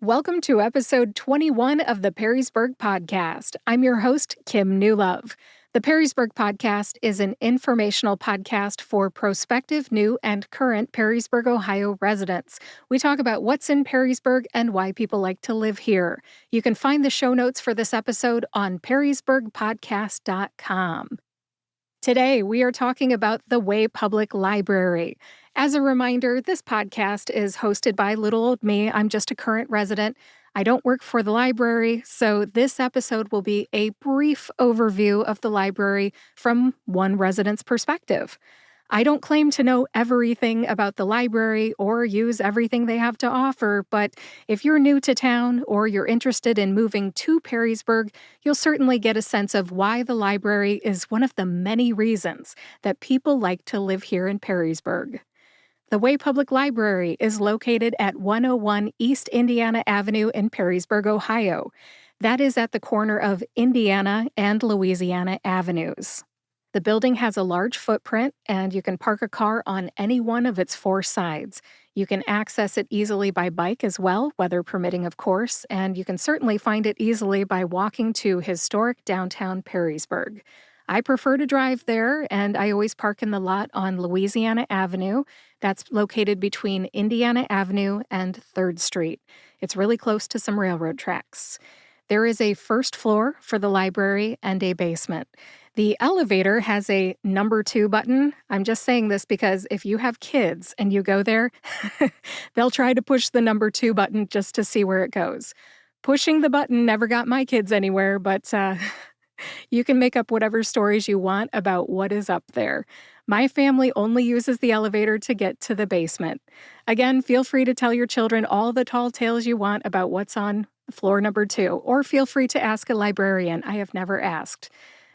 Welcome to episode 21 of the Perrysburg Podcast. I'm your host, Kim Newlove. The Perrysburg Podcast is an informational podcast for prospective, new, and current Perrysburg, Ohio residents. We talk about what's in Perrysburg and why people like to live here. You can find the show notes for this episode on perrysburgpodcast.com. Today, we are talking about the Way Public Library. As a reminder, this podcast is hosted by little old me. I'm just a current resident. I don't work for the library, so this episode will be a brief overview of the library from one resident's perspective. I don't claim to know everything about the library or use everything they have to offer, but if you're new to town or you're interested in moving to Perrysburg, you'll certainly get a sense of why the library is one of the many reasons that people like to live here in Perrysburg. The Way Public Library is located at 101 East Indiana Avenue in Perrysburg, Ohio. That is at the corner of Indiana and Louisiana Avenues. The building has a large footprint, and you can park a car on any one of its four sides. You can access it easily by bike as well, weather permitting, of course, and you can certainly find it easily by walking to historic downtown Perrysburg. I prefer to drive there, and I always park in the lot on Louisiana Avenue. That's located between Indiana Avenue and 3rd Street. It's really close to some railroad tracks. There is a first floor for the library and a basement. The elevator has a number 2 button. I'm just saying this because if you have kids and you go there, they'll try to push the number 2 button just to see where it goes. Pushing the button never got my kids anywhere, but you can make up whatever stories you want about what is up there. My family only uses the elevator to get to the basement. Again, feel free to tell your children all the tall tales you want about what's on floor number 2, or feel free to ask a librarian. I have never asked.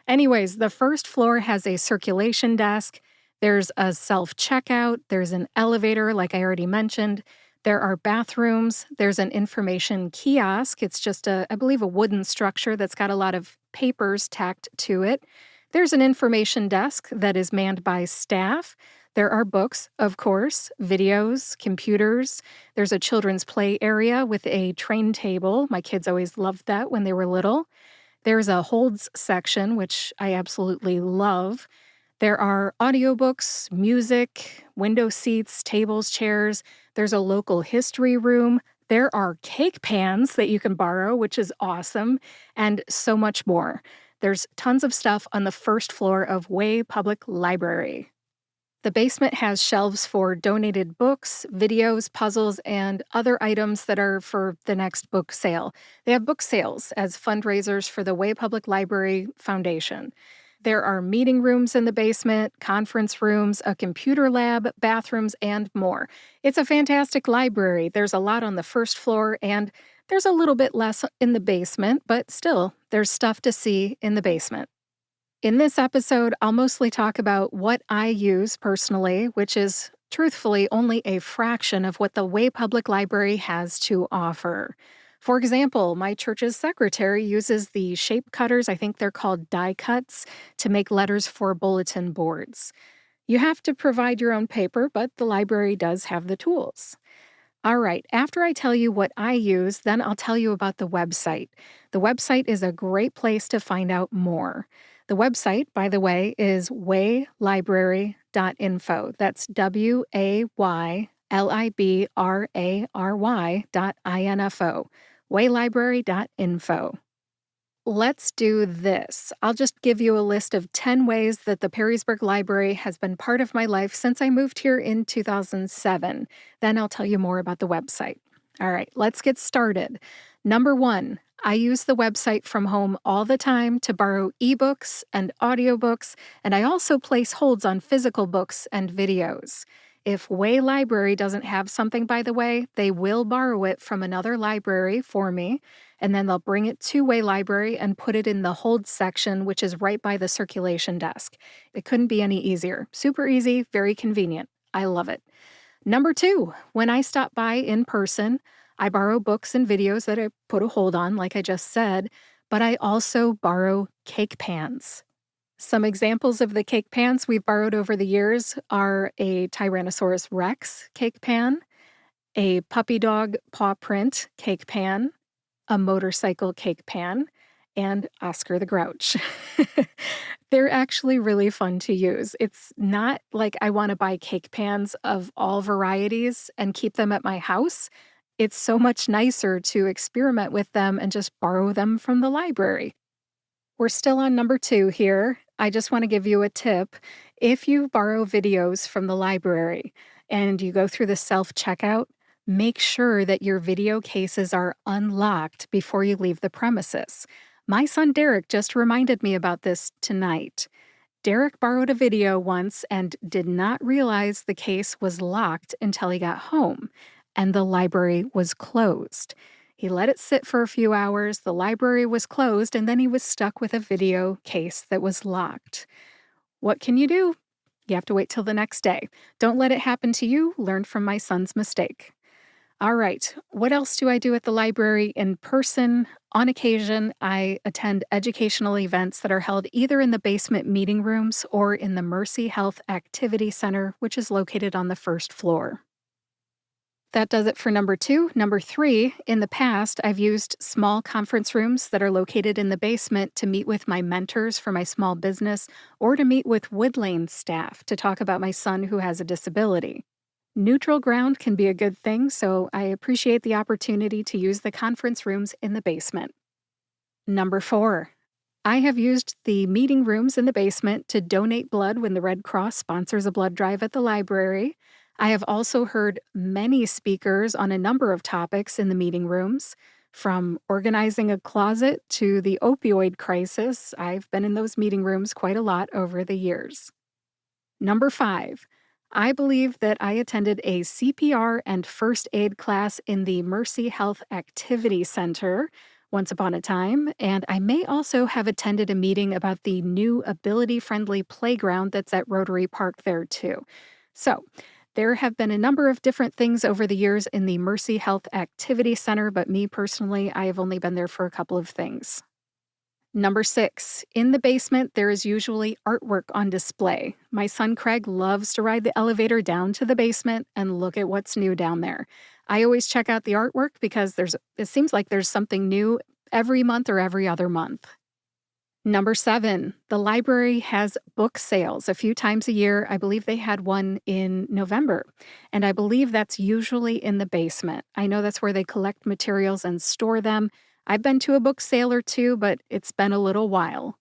Anyways, the first floor has a circulation desk. There's a self-checkout. There's an elevator, like I already mentioned. There are bathrooms. There's an information kiosk. It's just I believe, a wooden structure that's got a lot of papers tacked to it. There's an information desk that is manned by staff. There are books, of course, videos, computers. There's a children's play area with a train table. My kids always loved that when they were little. There's a holds section, which I absolutely love. There are audiobooks, music, window seats, tables, chairs. There's a local history room. There are cake pans that you can borrow, which is awesome, and so much more. There's tons of stuff on the first floor of Way Public Library. The basement has shelves for donated books, videos, puzzles, and other items that are for the next book sale. They have book sales as fundraisers for the Way Public Library Foundation. There are meeting rooms in the basement, conference rooms, a computer lab, bathrooms, and more. It's a fantastic library. There's a lot on the first floor, and there's a little bit less in the basement, but still, there's stuff to see in the basement. In this episode, I'll mostly talk about what I use personally, which is truthfully only a fraction of what the Way Public Library has to offer. For example, my church's secretary uses the shape cutters, I think they're called die cuts, to make letters for bulletin boards. You have to provide your own paper, but the library does have the tools. All right, after I tell you what I use, then I'll tell you about the website. The website is a great place to find out more. The website, by the way, is waylibrary.info. That's waylibrary.info. Waylibrary.info. Let's do this. I'll just give you a list of 10 ways that the Perrysburg Library has been part of my life since I moved here in 2007. Then I'll tell you more about the website. All right, let's get started. Number 1, I use the website from home all the time to borrow ebooks and audiobooks, and I also place holds on physical books and videos. If Way Library doesn't have something, by the way, they will borrow it from another library for me, and then they'll bring it to Way Library and put it in the hold section, which is right by the circulation desk. It couldn't be any easier. Super easy, very convenient. I love it. Number 2, when I stop by in person, I borrow books and videos that I put a hold on, like I just said, but I also borrow cake pans. Some examples of the cake pans we've borrowed over the years are a Tyrannosaurus Rex cake pan, a puppy dog paw print cake pan, a motorcycle cake pan, and Oscar the Grouch. They're actually really fun to use. It's not like I want to buy cake pans of all varieties and keep them at my house. It's so much nicer to experiment with them and just borrow them from the library. We're still on number 2 here. I just want to give you a tip. If you borrow videos from the library and you go through the self checkout, make sure that your video cases are unlocked before you leave the premises. My son Derek just reminded me about this tonight. Derek borrowed a video once and did not realize the case was locked until he got home, and the library was closed. He let it sit for a few hours, the library was closed, and then he was stuck with a video case that was locked. What can you do? You have to wait till the next day. Don't let it happen to you. Learn from my son's mistake. All right, what else do I do at the library in person? On occasion, I attend educational events that are held either in the basement meeting rooms or in the Mercy Health Activity Center, which is located on the first floor. That does it for number 2. Number 3, in the past, I've used small conference rooms that are located in the basement to meet with my mentors for my small business or to meet with Wood Lane staff to talk about my son who has a disability. Neutral ground can be a good thing, so I appreciate the opportunity to use the conference rooms in the basement. Number 4, I have used the meeting rooms in the basement to donate blood when the Red Cross sponsors a blood drive at the library. I have also heard many speakers on a number of topics in the meeting rooms, from organizing a closet to the opioid crisis. I've been in those meeting rooms quite a lot over the years. Number 5, I believe that I attended a CPR and first aid class in the Mercy Health Activity Center once upon a time, and I may also have attended a meeting about the new ability-friendly playground that's at Rotary Park there too. So, there have been a number of different things over the years in the Mercy Health Activity Center, but me personally, I have only been there for a couple of things. Number 6, in the basement, there is usually artwork on display. My son Craig loves to ride the elevator down to the basement and look at what's new down there. I always check out the artwork because it seems like there's something new every month or every other month. Number 7, the library has book sales a few times a year. I believe they had one in November, and I believe that's usually in the basement. I know that's where they collect materials and store them. I've been to a book sale or two, but it's been a little while.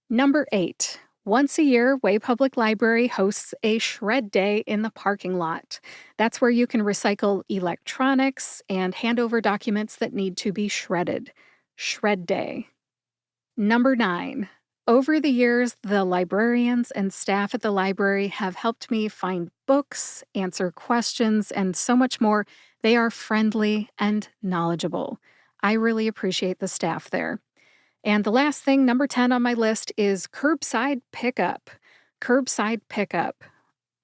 Number 8, once a year, Way Public Library hosts a shred day in the parking lot. That's where you can recycle electronics and hand over documents that need to be shredded. Shred day. Number 9, over the years, the librarians and staff at the library have helped me find books, answer questions, and so much more. They are friendly and knowledgeable. I really appreciate the staff there. And the last thing, number 10 on my list, is curbside pickup. Curbside pickup.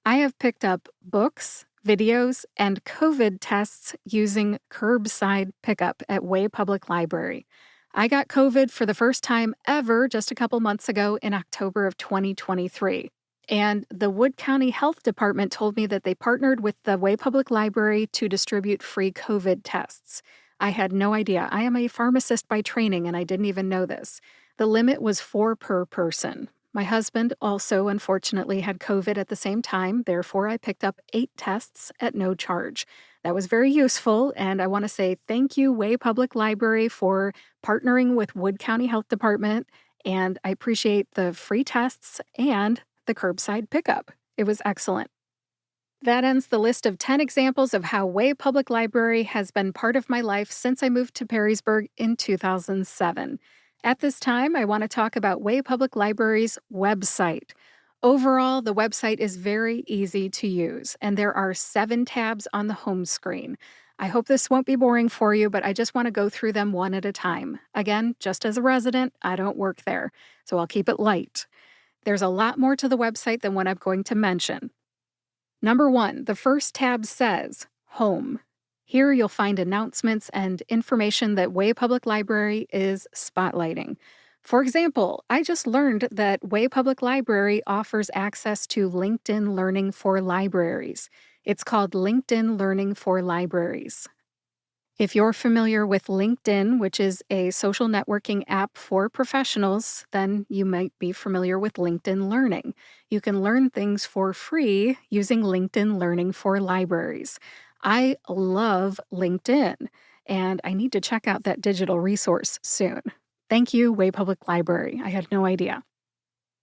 I have picked up books, videos, and COVID tests using curbside pickup at Way Public Library. I got COVID for the first time ever just a couple months ago in October of 2023. And the Wood County Health Department told me that they partnered with the Way Public Library to distribute free COVID tests. I had no idea. I am a pharmacist by training, and I didn't even know this. The limit was 4 per person. My husband also, unfortunately, had COVID at the same time. Therefore, I picked up 8 tests at no charge. That was very useful, and I want to say thank you, Way Public Library, for partnering with Wood County Health Department, and I appreciate the free tests and the curbside pickup. It was excellent. That ends the list of 10 examples of how Way Public Library has been part of my life since I moved to Perrysburg in 2007. At this time, I want to talk about Way Public Library's website. Overall, the website is very easy to use, and there are 7 tabs on the home screen. I hope this won't be boring for you, but I just want to go through them one at a time. Again, just as a resident, I don't work there, so I'll keep it light. There's a lot more to the website than what I'm going to mention. Number 1, the first tab says Home. Here you'll find announcements and information that Way Public Library is spotlighting. For example, I just learned that Way Public Library offers access to LinkedIn Learning for libraries. It's called LinkedIn Learning for Libraries. If you're familiar with LinkedIn, which is a social networking app for professionals, then you might be familiar with LinkedIn Learning. You can learn things for free using LinkedIn Learning for Libraries. I love LinkedIn, and I need to check out that digital resource soon. Thank you, Way Public Library. I had no idea.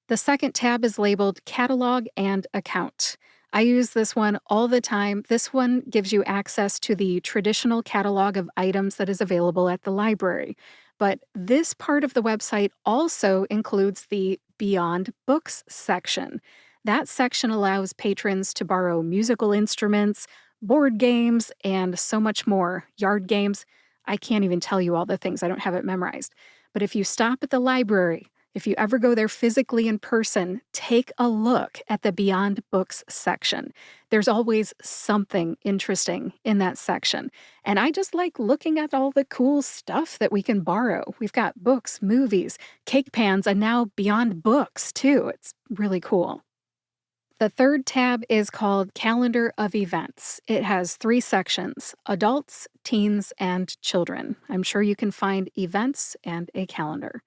The second tab is labeled Catalog and Account. I use this one all the time. This one gives you access to the traditional catalog of items that is available at the library. But this part of the website also includes the Beyond Books section. That section allows patrons to borrow musical instruments, board games, and so much more. Yard games. I can't even tell you all the things, I don't have it memorized. But if you stop at the library, if you ever go there physically in person, take a look at the Beyond Books section. There's always something interesting in that section. And I just like looking at all the cool stuff that we can borrow. We've got books, movies, cake pans, and now Beyond Books, too. It's really cool. The third tab is called Calendar of Events. It has 3 sections: adults, teens, and children. I'm sure you can find events and a calendar.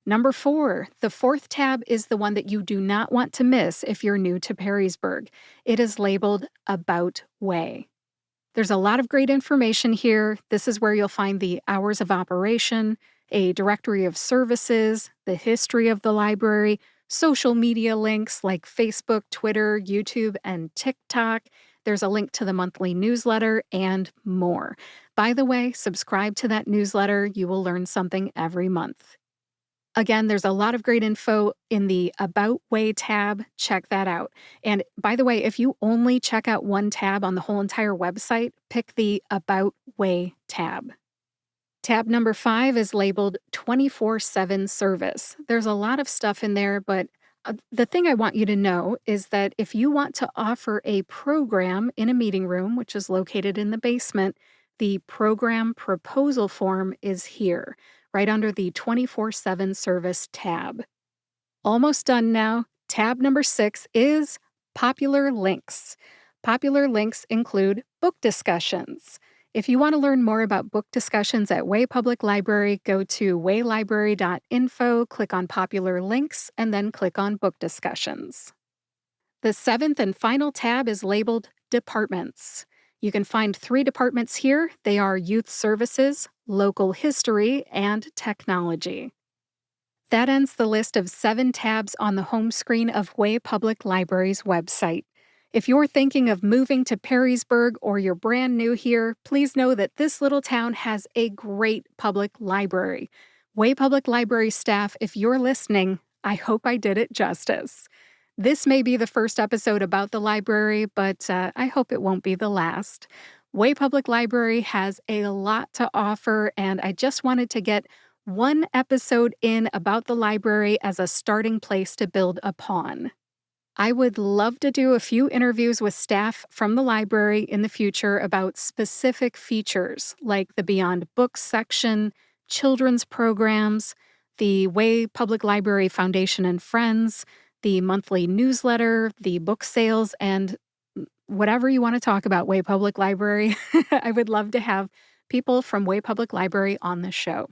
Number 4, the fourth tab is the one that you do not want to miss if you're new to Perrysburg. It is labeled About Way. There's a lot of great information here. This is where you'll find the hours of operation, a directory of services, the history of the library, social media links like Facebook, Twitter, YouTube, and TikTok. There's a link to the monthly newsletter and more. By the way, subscribe to that newsletter. You will learn something every month. Again, there's a lot of great info in the About Way tab. Check that out. And by the way, if you only check out one tab on the whole entire website, pick the About Way tab. Tab number 5 is labeled 24/7 service. There's a lot of stuff in there, but the thing I want you to know is that if you want to offer a program in a meeting room, which is located in the basement, the program proposal form is here, right under the 24/7 service tab. Almost done now. Tab number 6 is popular links. Popular links include book discussions. If you want to learn more about book discussions at Way Public Library, go to waylibrary.info, click on popular links, and then click on book discussions. The 7th and final tab is labeled departments. You can find 3 departments here. They are youth services, local history, and technology. That ends the list of 7 tabs on the home screen of Way Public Library's website. If you're thinking of moving to Perrysburg or you're brand new here, please know that this little town has a great public library. Way Public Library staff, if you're listening, I hope I did it justice. This may be the first episode about the library, but I hope it won't be the last. Way Public Library has a lot to offer, and I just wanted to get one episode in about the library as a starting place to build upon. I would love to do a few interviews with staff from the library in the future about specific features like the Beyond Books section, children's programs, the Way Public Library Foundation and Friends, the monthly newsletter, the book sales, and whatever you want to talk about Way Public Library. I would love to have people from Way Public Library on the show.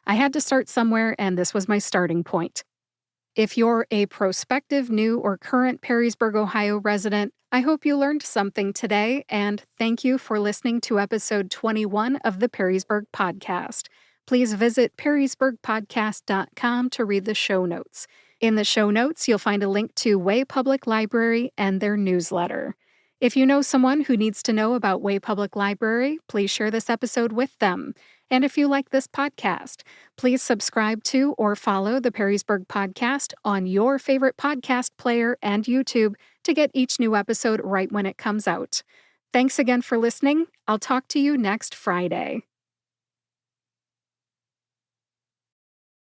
I had to start somewhere, and this was my starting point. If you're a prospective, new, or current Perrysburg, Ohio resident, I hope you learned something today, and thank you for listening to episode 21 of the Perrysburg Podcast. Please visit perrysburgpodcast.com to read the show notes. In the show notes, you'll find a link to Way Public Library and their newsletter. If you know someone who needs to know about Way Public Library, please share this episode with them. And if you like this podcast, please subscribe to or follow the Perrysburg Podcast on your favorite podcast player and YouTube to get each new episode right when it comes out. Thanks again for listening. I'll talk to you next Friday.